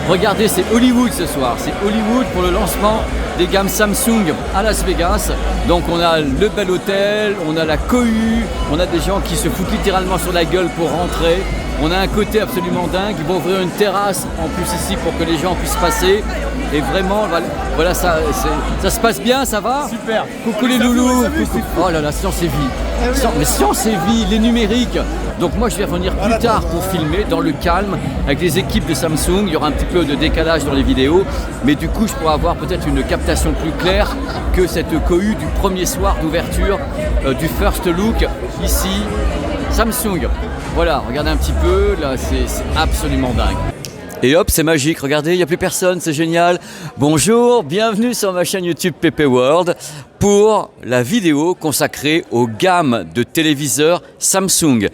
Regardez, c'est Hollywood ce soir. C'est Hollywood pour le lancement des gammes Samsung à Las Vegas. Donc on a le bel hôtel, on a la cohue, on a des gens qui se foutent littéralement sur la gueule pour rentrer. On a un côté absolument dingue. Ils vont ouvrir une terrasse en plus ici pour que les gens puissent passer. Et vraiment, voilà, ça se passe bien, ça va? Super. Coucou les loulous. Coucou. Oh là là, Science et Vie. Mais Science et Vie, les numériques. Donc moi je vais revenir plus tard pour filmer dans le calme avec les équipes de Samsung. Il y aura un petit peu de décalage dans les vidéos, mais du coup je pourrai avoir peut-être une captation plus claire que cette cohue du premier soir d'ouverture du First Look ici, Samsung. Voilà, regardez un petit peu, là c'est absolument dingue. Et hop, c'est magique, regardez, il n'y a plus personne, c'est génial. Bonjour, bienvenue sur ma chaîne YouTube PP World pour la vidéo consacrée aux gammes de téléviseurs Samsung.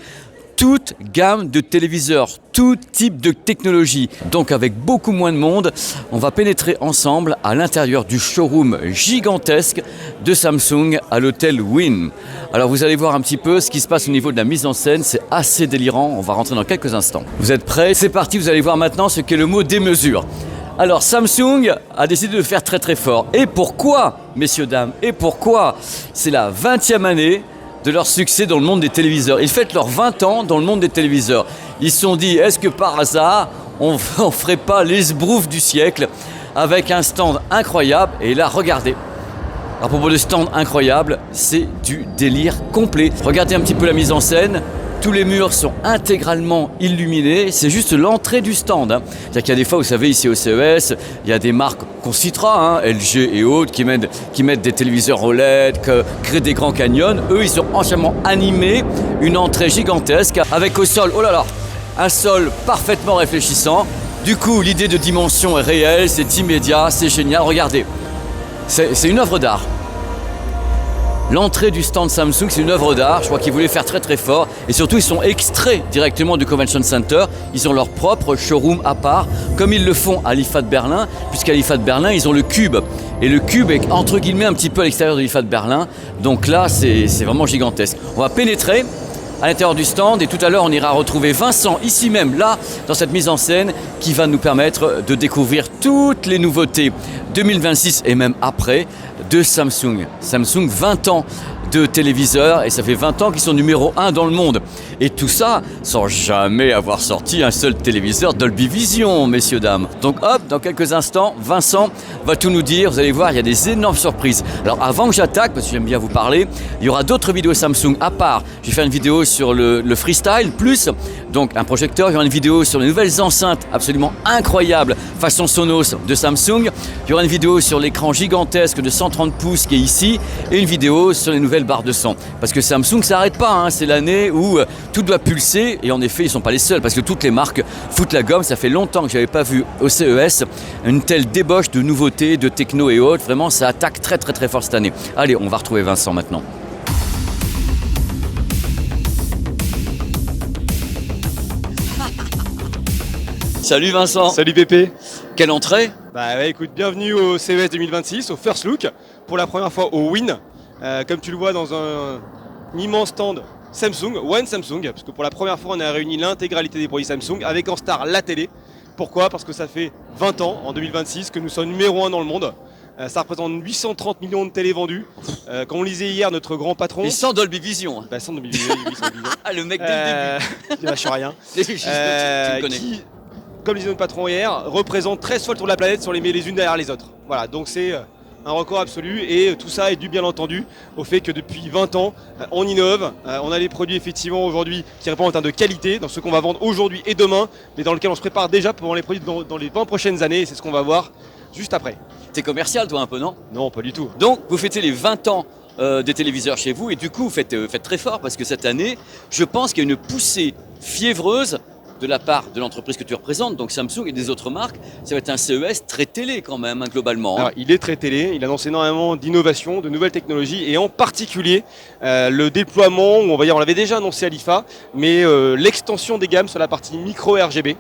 Toute gamme de téléviseurs, tout type de technologie. Donc avec beaucoup moins de monde, on va pénétrer ensemble à l'intérieur du showroom gigantesque de Samsung à l'hôtel Wynn. Alors vous allez voir un petit peu ce qui se passe au niveau de la mise en scène, c'est assez délirant, on va rentrer dans quelques instants. Vous êtes prêts? C'est parti, vous allez voir maintenant ce qu'est le mot démesure. Alors Samsung a décidé de faire très très fort. Et pourquoi, messieurs, dames? Et pourquoi? C'est la 20e année de leur succès dans le monde des téléviseurs. Ils fêtent leurs 20 ans dans le monde des téléviseurs. Ils se sont dit, est-ce que par hasard, on ferait pas l'esbrouf du siècle avec un stand incroyable? Et là, regardez. À propos de stand incroyable, c'est du délire complet. Regardez un petit peu la mise en scène. Tous les murs sont intégralement illuminés. C'est juste l'entrée du stand. C'est-à-dire qu'il y a des fois, vous savez, ici au CES, il y a des marques qu'on citera, LG et autres, qui mettent des téléviseurs OLED, créent des grands canyons. Eux, ils sont entièrement animés. Une entrée gigantesque avec au sol, oh là là, un sol parfaitement réfléchissant. Du coup, l'idée de dimension est réelle, c'est immédiat, c'est génial. Regardez, c'est une œuvre d'art. L'entrée du stand Samsung, c'est une œuvre d'art. Je crois qu'ils voulaient faire très très fort. Et surtout, ils sont extraits directement du Convention Center. Ils ont leur propre showroom à part, comme ils le font à l'IFA de Berlin, puisqu'à l'IFA de Berlin, ils ont le Cube. Et le Cube est entre guillemets un petit peu à l'extérieur de l'IFA de Berlin. Donc là, c'est vraiment gigantesque. On va pénétrer à l'intérieur du stand et tout à l'heure, on ira retrouver Vincent ici même, là, dans cette mise en scène, qui va nous permettre de découvrir toutes les nouveautés 2026 et même après de Samsung. Samsung, 20 ans de téléviseurs et ça fait 20 ans qu'ils sont numéro 1 dans le monde. Et tout ça sans jamais avoir sorti un seul téléviseur Dolby Vision, messieurs, dames. Donc hop, dans quelques instants, Vincent va tout nous dire. Vous allez voir, il y a des énormes surprises. Alors avant que j'attaque, parce que j'aime bien vous parler, il y aura d'autres vidéos Samsung à part. Je vais faire une vidéo sur le Freestyle, plus donc un projecteur. Il y aura une vidéo sur les nouvelles enceintes absolument incroyables, façon Sonos de Samsung. Il y aura une vidéo sur l'écran gigantesque de 130 pouces qui est ici et une vidéo sur les nouvelles barres de son. Parce que Samsung, ça n'arrête pas, c'est l'année où tout doit pulser et en effet, ils ne sont pas les seuls parce que toutes les marques foutent la gomme. Ça fait longtemps que je n'avais pas vu au CES une telle débauche de nouveautés, de techno et autres. Vraiment, ça attaque très très très fort cette année. Allez, on va retrouver Vincent maintenant. Salut Vincent. Salut Pépé. Quelle entrée? Bah ouais, écoute, bienvenue au CES 2026, au First Look, pour la première fois au Wynn. Comme tu le vois dans un immense stand Samsung, One Samsung, parce que pour la première fois on a réuni l'intégralité des produits Samsung avec en star la télé. Pourquoi? Parce que ça fait 20 ans, en 2026, que nous sommes numéro 1 dans le monde. Ça représente 830 millions de télé vendues. Comme on lisait hier, notre grand patron... Et sans Dolby Vision. Bah sans Dolby Vision, Ah, le mec dès le début. Je lâche rien. Tu me connais. Qui, comme disait notre patron hier, représente 13 fois le tour de la planète sur les unes derrière les autres. Voilà, donc c'est un record absolu et tout ça est dû bien entendu au fait que depuis 20 ans, on innove, on a des produits effectivement aujourd'hui qui répondent en termes de qualité dans ce qu'on va vendre aujourd'hui et demain, mais dans lequel on se prépare déjà pour les produits dans les 20 prochaines années et c'est ce qu'on va voir juste après. T'es commercial toi un peu, non? Non, pas du tout. Donc vous fêtez les 20 ans des téléviseurs chez vous et du coup vous faites très fort parce que cette année, je pense qu'il y a une poussée fiévreuse de la part de l'entreprise que tu représentes, donc Samsung et des autres marques. Ça va être un CES très télé quand même, globalement. Alors, il est très télé, il annonce énormément d'innovations, de nouvelles technologies et en particulier le déploiement, on va dire, on l'avait déjà annoncé à l'IFA, mais l'extension des gammes sur la partie micro RGB,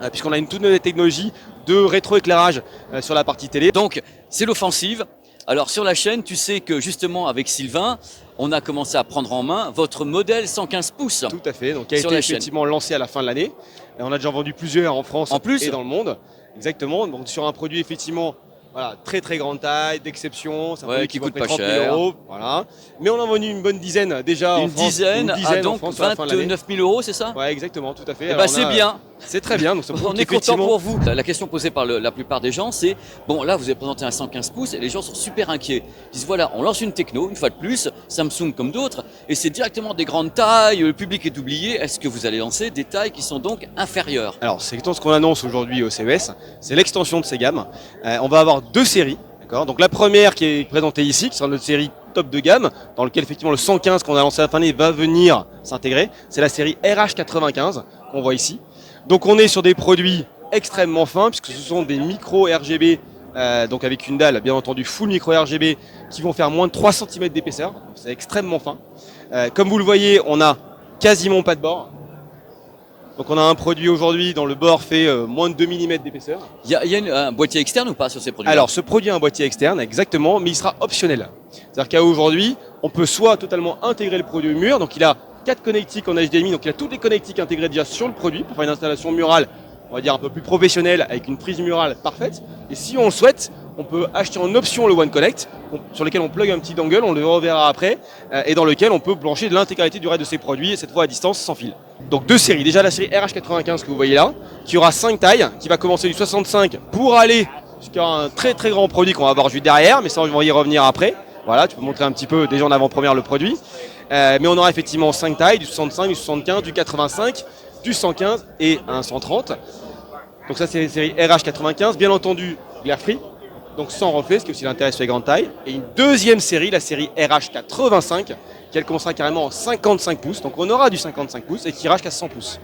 puisqu'on a une toute nouvelle technologie de rétroéclairage sur la partie télé. Donc c'est l'offensive. Alors sur la chaîne, tu sais que justement avec Sylvain, on a commencé à prendre en main votre modèle 115 pouces. Tout à fait, donc qui a sur été la chaîne. effectivement lancé à la fin de l'année. Et on a déjà vendu plusieurs en France En plus et dans le monde. Exactement. Donc sur un produit effectivement voilà, très très grande taille, d'exception, ça Ouais, qui coûte pas 30 000 cher. €, voilà. Mais on en a vendu une bonne dizaine déjà en Une France. dizaine à en donc France sur la fin de l'année. 29 000 €, c'est ça? Ouais, exactement, tout à fait. Eh Alors, ben, c'est bien. C'est très bien. Donc ça prouve On est content qu'effectivement- pour vous. La question posée par la plupart des gens, c'est bon, là, vous avez présenté un 115 pouces et les gens sont super inquiets. Ils disent voilà, on lance une techno, une fois de plus, Samsung comme d'autres, et c'est directement des grandes tailles, le public est oublié. Est-ce que vous allez lancer des tailles qui sont donc inférieures? Alors, c'est exactement ce qu'on annonce aujourd'hui au CES. C'est l'extension de ces gammes. On va avoir 2 séries. Donc la première qui est présentée ici, qui sera notre série top de gamme, dans lequel effectivement le 115 qu'on a lancé à la fin d'année va venir s'intégrer. C'est la série RH95 qu'on voit ici. Donc on est sur des produits extrêmement fins, puisque ce sont des micro RGB, donc avec une dalle bien entendu full micro RGB, qui vont faire moins de 3 cm d'épaisseur. C'est extrêmement fin. Comme vous le voyez, on a quasiment pas de bord. Donc on a un produit aujourd'hui dont le bord fait moins de 2 mm d'épaisseur. Il y a un boîtier externe ou pas sur ces produits? Alors ce produit a un boîtier externe, exactement, mais il sera optionnel. C'est-à-dire qu'à aujourd'hui, on peut soit totalement intégrer le produit au mur, donc il a 4 connectiques en HDMI, donc il a toutes les connectiques intégrées déjà sur le produit pour faire une installation murale, on va dire un peu plus professionnelle, avec une prise murale parfaite. Et si on le souhaite, on peut acheter en option le One Connect, sur lequel on plug un petit dongle, on le reverra après, et dans lequel on peut brancher l'intégralité du reste de ses produits, et cette fois à distance, sans fil. Donc 2 séries, déjà la série RH95 que vous voyez là, qui aura 5 tailles, qui va commencer du 65 pour aller jusqu'à un très très grand produit qu'on va voir juste derrière, mais ça on va y revenir après. Voilà, tu peux montrer un petit peu déjà en avant-première le produit. Mais on aura effectivement 5 tailles, du 65, du 75, du 85, du 115 et un 130. Donc ça c'est la série RH95, bien entendu glare free, donc sans reflet, ce qui est aussi l'intérêt sur les grandes tailles. Et une deuxième série, la série RH85, qui elle commencera carrément en 55 pouces, donc on aura du 55 pouces et qui ira jusqu'à 100 pouces.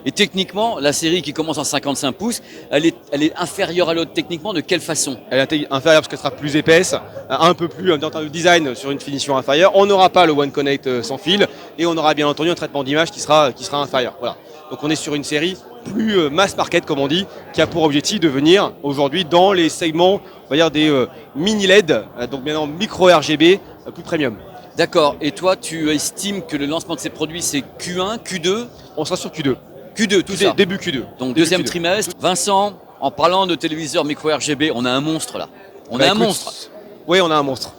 Et techniquement, la série qui commence en 55 pouces, elle est inférieure à l'autre techniquement de quelle façon? Elle est inférieure parce qu'elle sera plus épaisse, un peu plus en termes de design sur une finition inférieure. On n'aura pas le One Connect sans fil et on aura bien entendu un traitement d'image qui sera inférieur. Voilà. Donc on est sur une série plus mass market comme on dit, qui a pour objectif de venir aujourd'hui dans les segments, on va dire des mini LED, donc maintenant micro RGB plus premium. D'accord. Et toi, tu estimes que le lancement de ces produits, c'est Q1, Q2? On sera sur Q2. Q2, tout ça. Début Q2. Donc Début deuxième Q2. trimestre. Vincent, en parlant de téléviseur micro RGB, on a un monstre là. On a un Écoute, monstre. Oui, on a un monstre.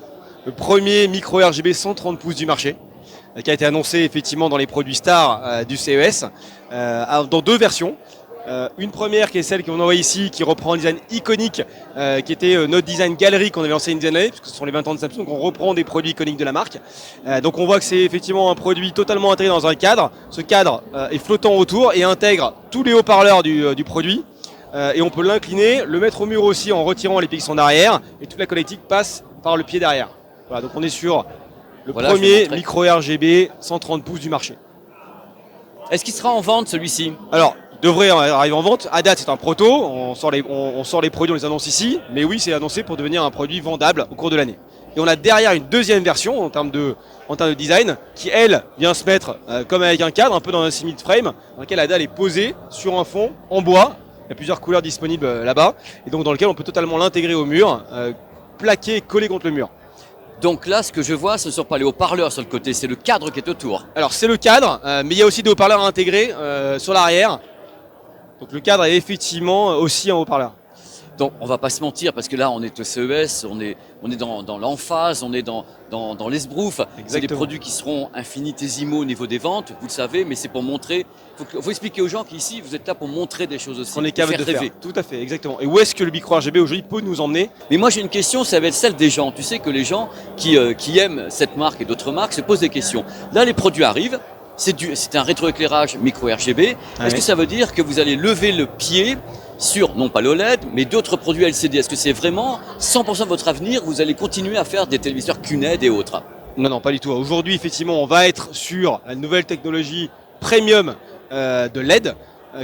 Le premier micro RGB 130 pouces du marché, qui a été annoncé effectivement dans les produits stars du CES, dans 2 versions. Une première qui est celle qu'on voit ici, qui reprend un design iconique, qui était notre design galerie qu'on avait lancé une dizaine d'années, puisque ce sont les 20 ans de Samsung, on reprend des produits iconiques de la marque. Donc on voit que c'est effectivement un produit totalement intégré dans un cadre. Ce cadre est flottant autour et intègre tous les haut-parleurs du produit. Et on peut l'incliner, le mettre au mur aussi en retirant les pics son arrière, et toute la connectique passe par le pied derrière. Voilà, donc on est sur le premier micro RGB 130 pouces du marché. Est-ce qu'il sera en vente celui-ci? Alors, devrait arriver en vente. À date, c'est un proto. On sort les produits, on les annonce ici. Mais oui, c'est annoncé pour devenir un produit vendable au cours de l'année. Et on a derrière une deuxième version en termes de design qui, elle, vient se mettre comme avec un cadre, un peu dans un simili frame, dans lequel la dalle est posée sur un fond en bois. Il y a plusieurs couleurs disponibles là-bas. Et donc, dans lequel on peut totalement l'intégrer au mur, plaqué, collé contre le mur. Donc là, ce que je vois, ce ne sont pas les haut-parleurs sur le côté, c'est le cadre qui est autour. Alors, c'est le cadre, mais il y a aussi des haut-parleurs intégrés sur l'arrière. Donc le cadre est effectivement aussi un haut-parleur. Donc on va pas se mentir parce que là on est au CES, on est dans l'emphase, on est dans l'esbrouf. C'est des produits qui seront infinitésimaux au niveau des ventes, vous le savez, mais c'est pour montrer. Faut expliquer aux gens qu'ici vous êtes là pour montrer des choses aussi. On est capable de faire. Tout à fait, exactement. Et où est-ce que le micro RGB aujourd'hui peut nous emmener? Mais moi j'ai une question, ça va être celle des gens. Tu sais que les gens qui aiment cette marque et d'autres marques se posent des questions. Là les produits arrivent. C'est un rétroéclairage micro RGB. Est-ce que ça veut dire que vous allez lever le pied sur, non pas l'OLED, mais d'autres produits LCD? Est-ce que c'est vraiment 100% de votre avenir? Vous allez continuer à faire des téléviseurs QNED et autres? Non, pas du tout. Aujourd'hui, effectivement, on va être sur la nouvelle technologie premium de LED,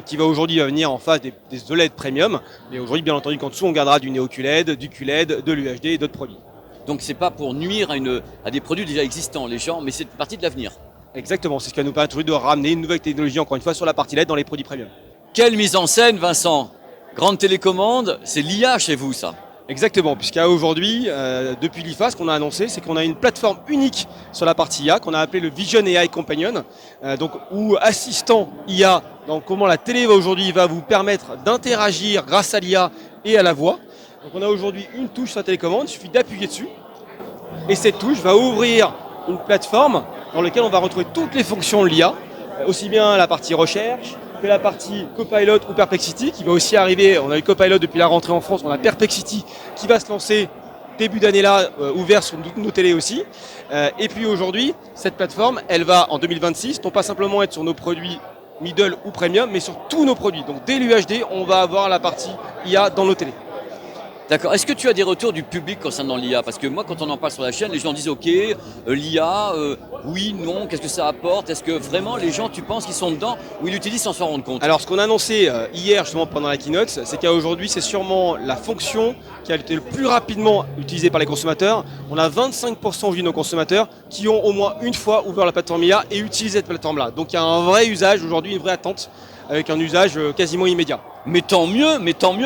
qui va aujourd'hui venir en face des OLED premium. Mais aujourd'hui, bien entendu, qu'en dessous, on gardera du Neo QLED, du QLED, de l'UHD et d'autres produits. Donc c'est pas pour nuire à des produits déjà existants, les gens, mais c'est partie de l'avenir. Exactement, c'est ce qui va nous permettre aujourd'hui de ramener une nouvelle technologie, encore une fois, sur la partie LED dans les produits premium. Quelle mise en scène, Vincent! Grande télécommande, c'est l'IA chez vous, ça? Exactement, puisqu'à aujourd'hui, depuis l'IFA, ce qu'on a annoncé, c'est qu'on a une plateforme unique sur la partie IA qu'on a appelée le Vision AI Companion, ou assistant IA, donc comment la télé aujourd'hui va vous permettre d'interagir grâce à l'IA et à la voix. Donc on a aujourd'hui une touche sur la télécommande, il suffit d'appuyer dessus, et cette touche va ouvrir une plateforme dans laquelle on va retrouver toutes les fonctions de l'IA, aussi bien la partie recherche, que la partie Copilot ou Perplexity qui va aussi arriver. On a eu Copilot depuis la rentrée en France, on a Perplexity qui va se lancer début d'année là, ouvert sur toutes nos télés aussi. Et puis aujourd'hui, cette plateforme, elle va en 2026, non pas simplement être sur nos produits middle ou premium, mais sur tous nos produits. Donc dès l'UHD, on va avoir la partie IA dans nos télés. D'accord. Est-ce que tu as des retours du public concernant l'IA? Parce que moi, quand on en parle sur la chaîne, les gens disent OK, l'IA, oui, non, qu'est-ce que ça apporte? Est-ce que vraiment les gens, tu penses qu'ils sont dedans ou ils l'utilisent sans s'en rendre compte? Alors, ce qu'on a annoncé hier, justement, pendant la keynote, c'est qu'aujourd'hui, c'est sûrement la fonction qui a été le plus rapidement utilisée par les consommateurs. On a 25% de nos consommateurs qui ont au moins une fois ouvert la plateforme IA et utilisé cette plateforme-là. Donc, il y a un vrai usage aujourd'hui, une vraie attente, avec un usage quasiment immédiat. Mais tant mieux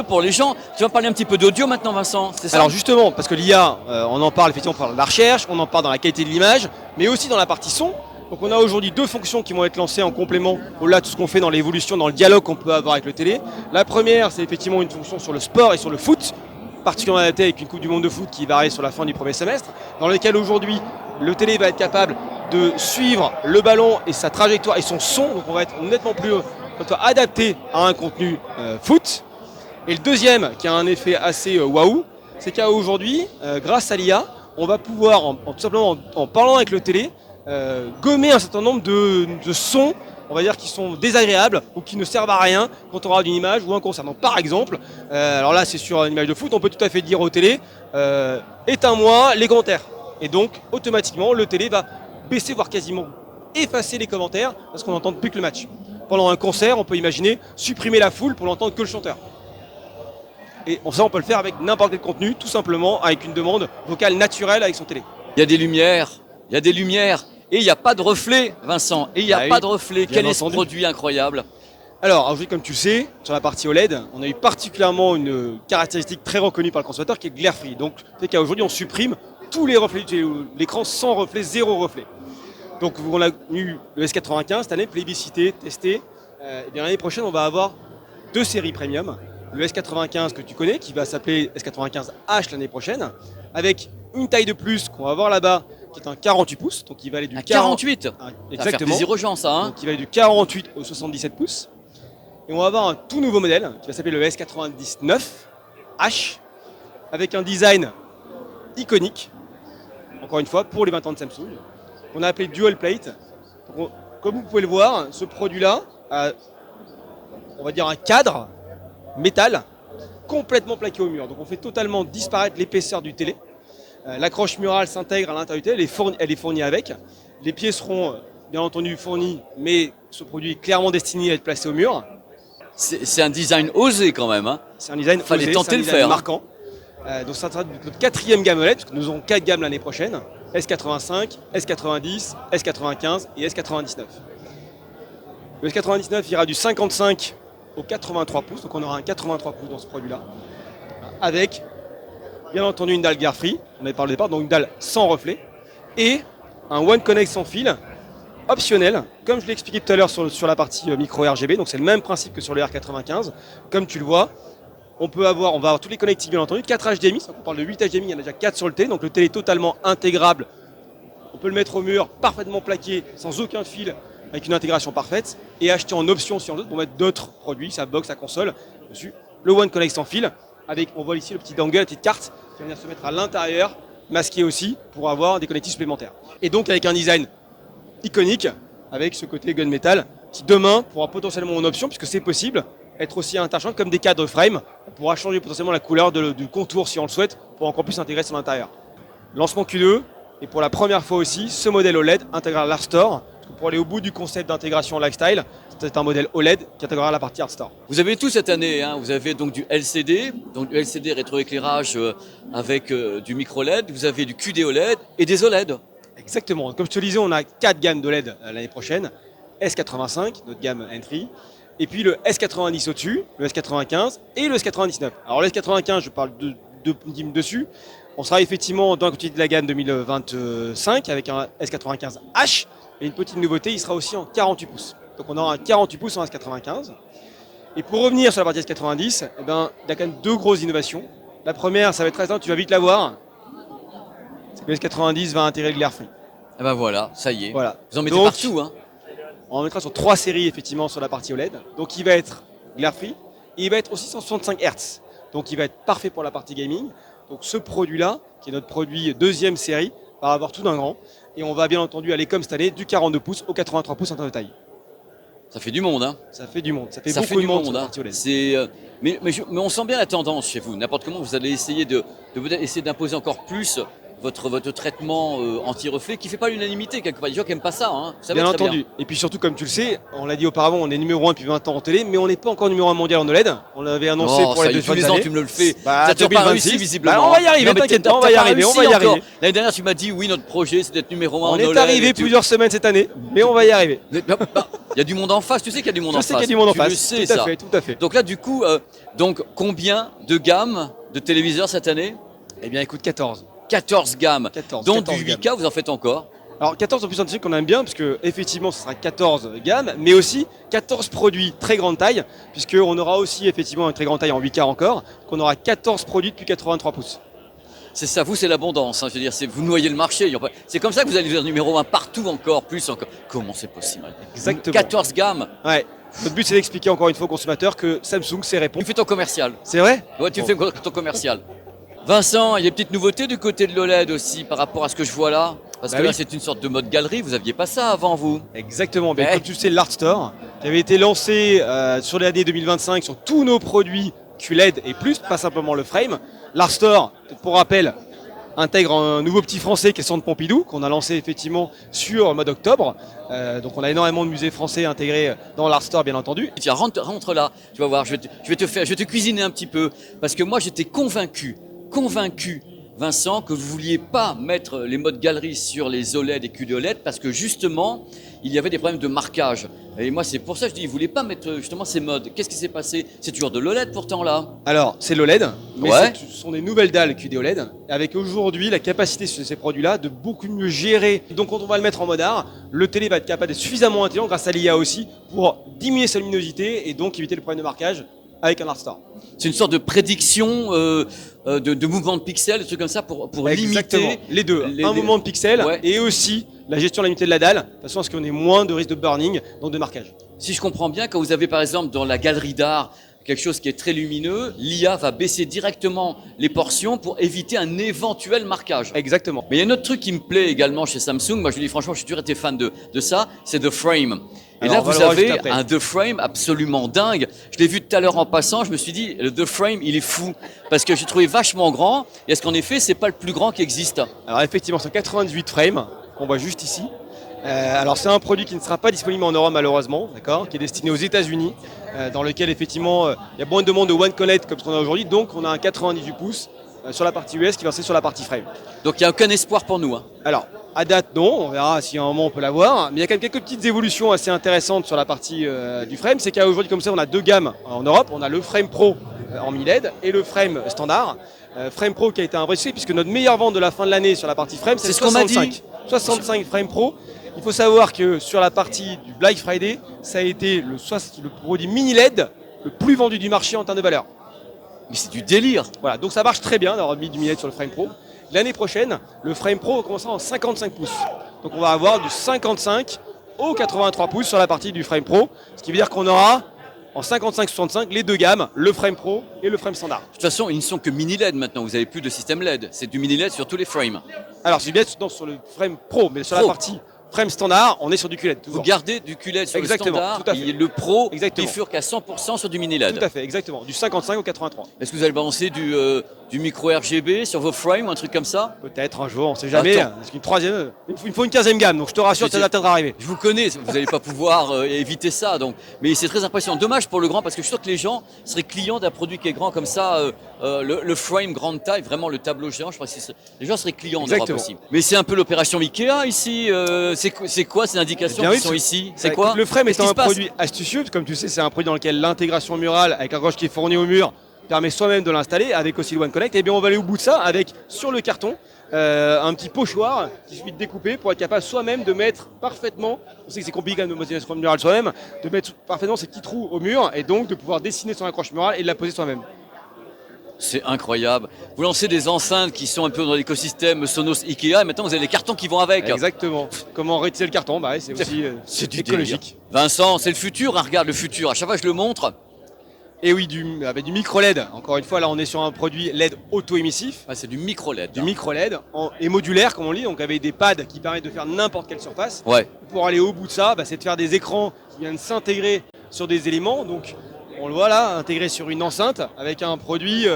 pour les gens. Tu vas parler un petit peu d'audio maintenant, Vincent, c'est ça? Alors justement, parce que l'IA, on en parle effectivement par la recherche, on en parle dans la qualité de l'image, mais aussi dans la partie son. Donc on a aujourd'hui deux fonctions qui vont être lancées en complément au-delà de tout ce qu'on fait dans l'évolution, dans le dialogue qu'on peut avoir avec le télé. La première, c'est effectivement une fonction sur le sport et sur le foot, particulièrement adaptée avec une Coupe du Monde de foot qui va arriver sur la fin du premier semestre, dans lequel aujourd'hui le télé va être capable de suivre le ballon et sa trajectoire et son son. Donc on va être nettement plus adapté à un contenu foot. Et le deuxième, qui a un effet assez waouh, c'est qu'aujourd'hui, grâce à l'IA, on va pouvoir, tout simplement en parlant avec le télé, gommer un certain nombre de sons, on va dire, qui sont désagréables ou qui ne servent à rien quand on regarde une image ou un concert. Donc, par exemple, alors là c'est sur une image de foot, on peut tout à fait dire au télé, éteins-moi les commentaires. Et donc, automatiquement, le télé va baisser, voire quasiment effacer les commentaires parce qu'on n'entend plus que le match. Pendant un concert, on peut imaginer supprimer la foule pour n'entendre que le chanteur. Et ça, on peut le faire avec n'importe quel contenu, tout simplement avec une demande vocale naturelle avec son télé. Il y a des lumières, et il n'y a pas de reflet, Vincent, et il n'y a pas de reflet. Quel est ce produit incroyable? Alors, aujourd'hui, comme tu le sais, sur la partie OLED, on a eu particulièrement une caractéristique très reconnue par le consommateur qui est glare free. Donc, c'est qu'aujourd'hui, on supprime tous les reflets de l'écran sans reflet, zéro reflet. Donc, on a eu le S95 cette année, plébiscité, testé. Et bien l'année prochaine, on va avoir deux séries premium. Le S95 que tu connais, qui va s'appeler S95H l'année prochaine, avec une taille de plus qu'on va voir là-bas, qui est un 48 pouces, donc il va aller du 48. Exactement. Ça va faire plaisir aux gens, ça. Hein, donc il va aller du 48 au 77 pouces. Et on va avoir un tout nouveau modèle qui va s'appeler le S99H, avec un design iconique, encore une fois, pour les 20 ans de Samsung, qu'on a appelé Dual Plate. Donc comme vous pouvez le voir, ce produit-là a, on va dire, un cadre métal complètement plaqué au mur. Donc on fait totalement disparaître l'épaisseur du télé. L'accroche murale s'intègre à l'intérieur du télé, elle est fournie avec. Les pieds seront bien entendu fournis, mais ce produit est clairement destiné à être placé au mur. C'est un design osé quand même. Hein. C'est un design Fallait osé, tenter c'est un le design faire. Marquant. Donc ça sera notre quatrième gamme OLED, parce que nous aurons 4 gammes l'année prochaine. S85, S90, S95 et S99. Le S99 ira du 55 au 83 pouces, donc on aura un 83 pouces dans ce produit-là, avec bien entendu une dalle glare free, on avait parlé au départ, donc une dalle sans reflet, et un One Connect sans fil, optionnel, comme je l'ai expliqué tout à l'heure sur la partie micro RGB, donc c'est le même principe que sur le R95, comme tu le vois, on va avoir tous les connectiques bien entendu, 4 HDMI, on parle de 8 HDMI, il y en a déjà 4 sur le télé, donc le télé est totalement intégrable, on peut le mettre au mur, parfaitement plaqué, sans aucun fil, avec une intégration parfaite, et acheter en option si on veut pour mettre d'autres produits, sa box, sa console, dessus, le One Connect sans fil, avec, on voit ici le petit dongle, la petite carte, qui va venir se mettre à l'intérieur, masqué aussi, pour avoir des connectiques supplémentaires. Et donc avec un design iconique, avec ce côté gunmetal, qui demain pourra potentiellement en option, puisque c'est possible, être aussi interchangeable comme des cadres frame, on pourra changer potentiellement la couleur du contour si on le souhaite, pour encore plus s'intégrer sur l'intérieur. Lancement Q2, et pour la première fois aussi, ce modèle OLED intégrera l'Art pour aller au bout du concept d'intégration lifestyle, c'est un modèle OLED qui intégrera la partie Art Store. Vous avez tout cette année, hein. Vous avez donc du LCD rétroéclairage avec du micro LED, vous avez du QD OLED et des OLED. Exactement, comme je te le disais, on a 4 gammes d'OLED l'année prochaine, S85, notre gamme entry, et puis le S90 au-dessus, le S95 et le S99. Alors le S95, je parle 2 DIMM dessus. On sera effectivement dans la continuité de la gamme 2025 avec un S95H. Et une petite nouveauté, il sera aussi en 48 pouces. Donc on aura un 48 pouces en S95. Et pour revenir sur la partie S90, eh ben, il y a quand même 2 grosses innovations. La première, ça va être très simple, tu vas vite la voir. C'est que le S90 va intégrer le Glare Free. Ah ben voilà, ça y est. Voilà. Vous en mettez Donc, partout, hein. On en mettra sur 3 séries effectivement sur la partie OLED. Donc il va être Glare Free et il va être aussi 165 Hz. Donc il va être parfait pour la partie gaming. Donc ce produit-là, qui est notre produit deuxième série, va avoir tout d'un grand. Et on va bien entendu aller comme cette année du 42 pouces au 83 pouces en termes de taille. Ça fait du monde, hein. Ça fait du monde. Ça fait Ça beaucoup fait de du monde monde, sur la hein. partie OLED. Mais on sent bien la tendance chez vous. N'importe comment, vous allez essayer de peut-être essayer d'imposer encore plus votre traitement anti-reflet qui fait pas l'unanimité quelque part. Les gens qui aiment pas ça, hein. Vous savez Bien très entendu. Et puis surtout, comme tu le sais, on l'a dit auparavant, on est numéro 1 depuis 20 ans en télé, mais on n'est pas encore numéro 1 mondial en OLED. On l'avait annoncé Oh, pour les ça y est, 2 tous les ans années. tu me le fais. Bah, Ça t'a pas 2026, réussi visiblement. bah, on va y arriver, Non, mais t'inquiète t'as pas, on va pas y arriver, on réussi va y encore. arriver. L'année dernière tu m'as dit oui, notre projet c'est d'être numéro 1 en On est OLED arrivé et tout. plusieurs semaines cette année, mais on va y arriver. Il y a du monde en face, tu sais qu'il y a du monde en Je face. sais qu'il y a du monde en Tu face. le sais, Tout à ça. fait, tout à fait. Donc là du coup, donc combien de gammes de téléviseurs cette année? Eh bien, écoute, 14. 14 gammes. 14, Donc 14 du gammes. 8K vous en faites encore. Alors 14 en plus scientifique qu'on aime bien, puisque effectivement ce sera 14 gammes, mais aussi 14 produits très grande taille, puisqu'on aura aussi effectivement une très grande taille en 8K encore, qu'on aura 14 produits depuis 83 pouces. C'est ça, vous c'est l'abondance, hein. Je veux dire, vous noyez le marché. C'est comme ça que vous allez devenir numéro 1 partout encore, plus encore. Comment c'est possible? Exactement. 14 gammes. Ouais. Notre but c'est d'expliquer encore une fois aux consommateurs que Samsung sait Tu répondre. fais ton commercial. C'est vrai? Ouais, tu Bon. fais ton commercial. Vincent, il y a des petites nouveautés du côté de l'OLED aussi par rapport à ce que je vois là. Parce Bah que là oui. c'est une sorte de mode galerie, vous aviez pas ça avant vous. Exactement. Ben, Ouais. comme tu le sais, l'Art Store, qui avait été lancé sur l'année 2025 sur tous nos produits QLED et plus, pas simplement le frame. L'Art Store, pour rappel, intègre un nouveau petit français qui est Centre Pompidou, qu'on a lancé effectivement sur le mois d'octobre. Donc on a énormément de musées français intégrés dans l'Art Store, bien entendu. Tiens, rentre là, tu vas voir, je vais te cuisiner un petit peu. Parce que moi j'étais convaincu, Vincent, que vous vouliez pas mettre les modes galerie sur les OLED et QD-OLED parce que justement, il y avait des problèmes de marquage. Et moi, c'est pour ça que je dis, ils voulaient pas mettre justement ces modes. Qu'est-ce qui s'est passé? C'est toujours de l'OLED pourtant là. Alors, c'est l'OLED, mais Ouais. ce sont des nouvelles dalles QD-OLED, avec aujourd'hui la capacité sur ces produits-là de beaucoup mieux gérer. Donc quand on va le mettre en mode art, le télé va être capable d'être suffisamment intelligent grâce à l'IA aussi pour diminuer sa luminosité et donc éviter le problème de marquage avec un Art Store. C'est une sorte de prédiction de mouvement de pixels, des trucs comme ça pour Exactement, limiter les deux, un mouvement de pixels Ouais. et aussi la gestion de la limité de la dalle, de façon à ce qu'on ait moins de risque de burning, donc de marquage. Si je comprends bien, quand vous avez par exemple dans la galerie d'art quelque chose qui est très lumineux, l'IA va baisser directement les portions pour éviter un éventuel marquage. Exactement. Mais il y a un autre truc qui me plaît également chez Samsung, moi je vous dis franchement, je suis toujours été fan de ça, c'est The Frame. Et Alors, là, on va vous le voir avez juste après. un The Frame absolument dingue. Je l'ai vu tout à l'heure en passant, je me suis dit, le The Frame, il est fou. Parce que j'ai trouvé vachement grand, et est-ce qu'en effet, c'est pas le plus grand qui existe? Alors effectivement, c'est 98 frames qu'on voit juste ici. Alors c'est un produit qui ne sera pas disponible en Europe malheureusement, d'accord, qui est destiné aux États-Unis, dans lequel effectivement il y a moins de demandes de One Connect comme ce qu'on a aujourd'hui, donc on a un 98 pouces sur la partie US qui va passer sur la partie frame. Donc il n'y a aucun espoir pour nous, hein. Alors à date non, on verra si à un moment on peut l'avoir, mais il y a quand même quelques petites évolutions assez intéressantes sur la partie du frame. C'est qu'aujourd'hui comme ça on a deux gammes en Europe, on a le frame Pro en mini LED et le frame standard. Frame Pro qui a été un vrai succès puisque notre meilleure vente de la fin de l'année sur la partie frame c'est ce qu'on m'a dit. 65 frame Pro. Il faut savoir que sur la partie du Black Friday, ça a été le produit mini LED le plus vendu du marché en termes de valeur. Mais c'est du délire. Voilà, donc ça marche très bien d'avoir mis du mini LED sur le frame Pro. L'année prochaine, le frame Pro commencera en 55 pouces. Donc on va avoir du 55 au 83 pouces sur la partie du frame Pro, ce qui veut dire qu'on aura en 55-65 les deux gammes, le frame Pro et le frame standard. De toute façon, ils ne sont que mini LED maintenant, vous n'avez plus de système LED. C'est du mini LED sur tous les frames. Alors c'est bien sur le frame Pro, mais sur la Pro. partie frame standard, on est sur du QLED. Vous Toujours. gardez du QLED sur Exactement, le standard tout à fait. et le Pro Exactement. bifurque à 100% sur du mini LED. Tout à fait, exactement. Du 55 au 83. Est-ce que vous allez balancer du micro RGB sur vos frames ou un truc comme ça? Peut-être un jour, on sait jamais. Attends. Parce qu'une troisième, il me faut une 15e gamme, donc je te rassure, Mais ça va peut-être arriver. Je vous connais, vous n'allez pas pouvoir éviter ça. Donc. Mais c'est très impressionnant. Dommage pour le grand parce que je suis sûr que les gens seraient clients d'un produit qui est grand comme ça, le frame grande taille, vraiment le tableau géant. Je crois que les gens seraient clients en Europe Exactement. aussi. Mais c'est un peu l'opération Ikea ici. C'est quoi ces indications Bien qui oui, sont ici? C'est Bah, quoi? écoute, le frame Qu'est-ce étant qui un se passe produit astucieux, comme tu sais, c'est un produit dans lequel l'intégration murale avec un gauche qui est fourni au mur permet soi-même de l'installer avec aussi le One Connect. Et bien on va aller au bout de ça avec sur le carton un petit pochoir qu'il suffit de découper pour être capable soi-même de mettre parfaitement, on sait que c'est compliqué quand même de motiver son mural soi-même, de mettre parfaitement ces petits trous au mur et donc de pouvoir dessiner son accroche murale et de la poser soi-même. C'est incroyable. Vous lancez des enceintes qui sont un peu dans l'écosystème Sonos Ikea et maintenant vous avez les cartons qui vont avec. Exactement. Comment réutiliser le carton, bah, c'est aussi c'est du écologique. Délire. Vincent, c'est le futur, hein, regarde le futur, à chaque fois je le montre. Et oui, avec du micro-LED. Encore une fois, là, on est sur un produit LED auto-émissif. Ah, c'est du micro-LED. Du micro-LED et modulaire, comme on dit, donc avec des pads qui permettent de faire n'importe quelle surface. Ouais. Pour aller au bout de ça, bah, c'est de faire des écrans qui viennent s'intégrer sur des éléments. Donc, on le voit là, intégré sur une enceinte avec un produit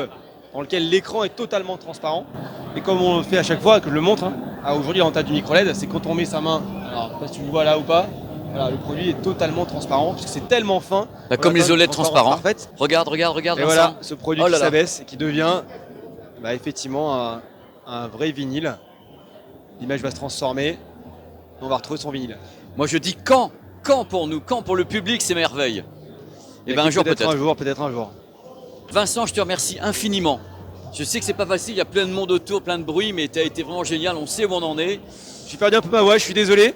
dans lequel l'écran est totalement transparent. Et comme on le fait à chaque fois, que je le montre, hein, aujourd'hui, l'avantage du micro-LED, c'est quand on met sa main, alors je sais pas si tu le vois là ou pas, voilà, le produit est totalement transparent puisque c'est tellement fin. Bah, comme les OLED transparents. Regarde. Et Vincent. voilà, ce produit qui s'abaisse et qui devient effectivement un vrai vinyle. L'image va se transformer. On va retrouver son vinyle. Moi je dis quand pour nous, quand pour le public, c'est merveille. Et bien un jour peut-être. Peut-être un jour. Vincent, je te remercie infiniment. Je sais que c'est pas facile, il y a plein de monde autour, plein de bruit, mais tu as été vraiment génial, on sait où on en est. J'ai perdu un peu ma voix, je suis désolé.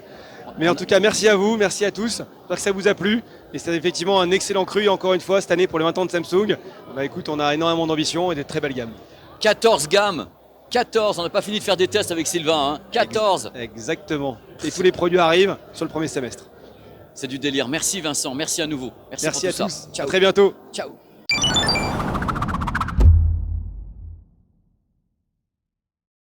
Mais en tout cas, merci à vous, merci à tous. J'espère que ça vous a plu. Et c'est effectivement un excellent cru, encore une fois, cette année pour les 20 ans de Samsung. Bah écoute, on a énormément d'ambition et de très belles gammes. 14 gammes. 14, on n'a pas fini de faire des tests avec Sylvain. Hein. 14. Exactement. Et tous les produits arrivent sur le premier semestre. C'est du délire. Merci Vincent, merci à nouveau. Merci pour à tout tous. ça. Ciao. À très bientôt. Ciao.